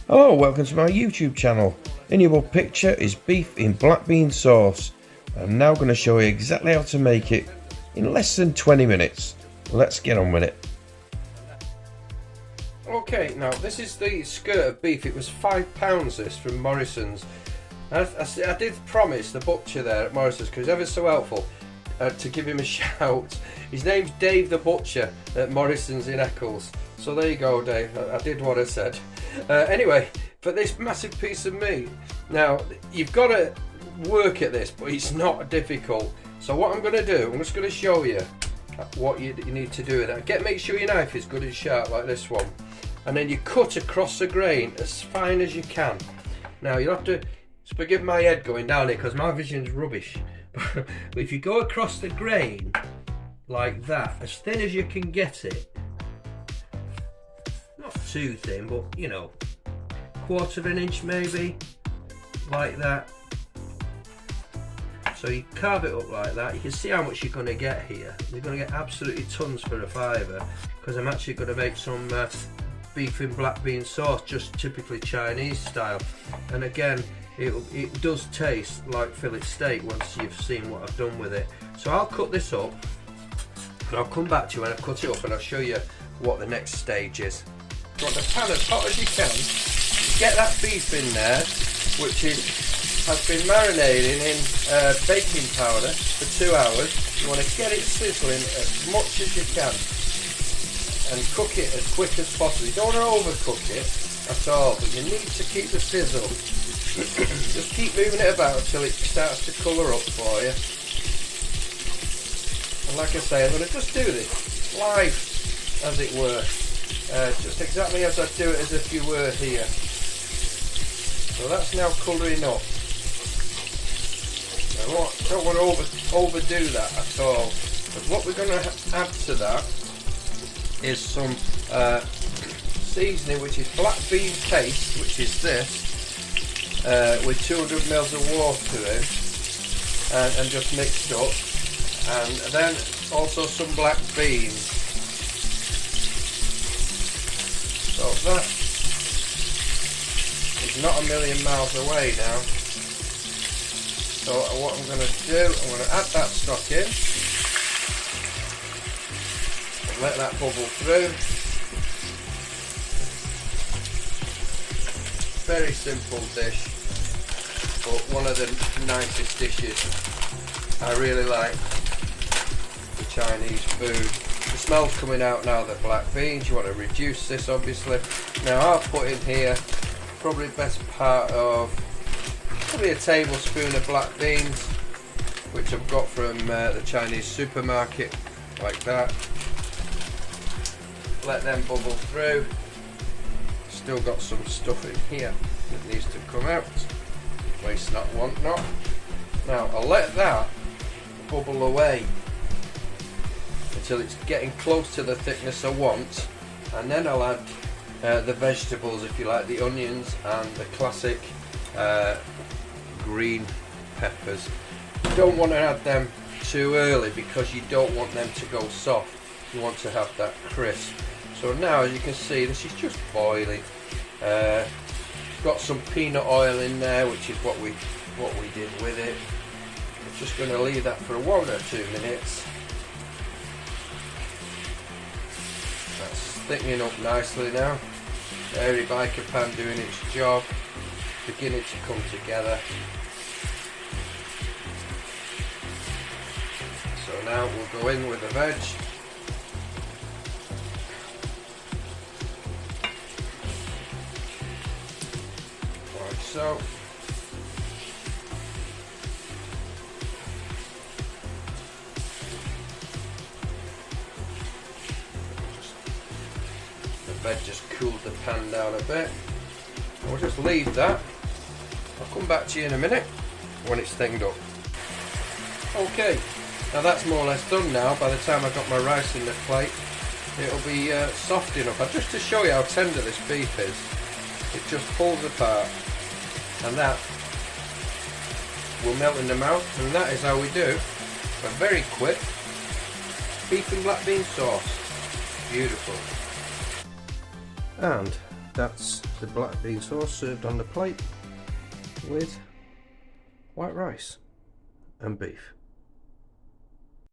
Hello, welcome to my YouTube channel. In your picture is beef in black bean sauce. I'm now going to show you exactly how to make it in less than 20 minutes. Let's get on with it. Okay, now this is the skirt of beef. It was £5 this from Morrison's. I did promise the butcher there at Morrison's, because ever so helpful, to give him a shout. His name's Dave the Butcher at Morrison's in Eccles. So there you go, Dave. I did what I said. Anyway, for this massive piece of meat, now you've got to work at this, but it's not difficult. So what I'm going to do, I'm just going to show you what you need to do with that. Make sure your knife is good and sharp like this one, and then you cut across the grain as fine as you can. Now you'll have to forgive my head going down here because my vision's rubbish. But if you go across the grain like that, as thin as you can get it, not too thin, but you know, 1/4 of an inch maybe, like that. So you carve it up like that. You can see how much you're going to get here. You're going to get absolutely tons for a £5, because I'm actually going to make some beef in black bean sauce, just typically Chinese style. And again, it does taste like fillet steak once you've seen what I've done with it. So I'll cut this up and I'll come back to you when I've cut it up, and I'll show you what the next stage is. Want the pan as hot as you can. Get that beef in there, which has been marinating in baking powder for 2 hours. You want to get it sizzling as much as you can and cook it as quick as possible. You don't want to overcook it at all, but you need to keep the sizzle. Just keep moving it about until it starts to colour up for you. And like I say, I'm going to just do this live, as it were. Just exactly as I'd do it as if you were here. So that's now colouring up. I don't want to overdo that at all. But what we're going to add to that is some seasoning, which is black bean paste, which is this, with 200 ml of water in, and just mixed up. And then also some black beans. So that is not a million miles away now. So what I'm going to do, I'm going to add that stock in and let that bubble through. Very simple dish, but one of the nicest dishes. I really like the Chinese food. The smell's coming out now, the black beans. You want to reduce this obviously. Now I'll put in here probably best part of probably a tablespoon of black beans, which I've got from the Chinese supermarket, like that. Let them bubble through. Still got some stuff in here that needs to come out. Waste not, want not. Now I'll let that bubble away until it's getting close to the thickness I want, and then I'll add the vegetables, if you like, the onions and the classic green peppers. You don't want to add them too early because you don't want them to go soft. You want to have that crisp. So now, as you can see, this is just boiling. Got some peanut oil in there, which is what we did with it. I'm just going to leave that for 1 or 2 minutes. That's thickening up nicely now. Airy biker pan doing its job, beginning to come together. So now we'll go in with the veg. Like so. Veg just cooled the pan down a bit. We'll just leave that. I'll come back to you in a minute when it's thinged up. Okay, now that's more or less done now. By the time I've got my rice in the plate, it'll be soft enough. Just to show you how tender this beef is, it just pulls apart, and that will melt in the mouth, and that is how we do a very quick beef and black bean sauce. Beautiful. And that's the black bean sauce served on the plate with white rice and beef.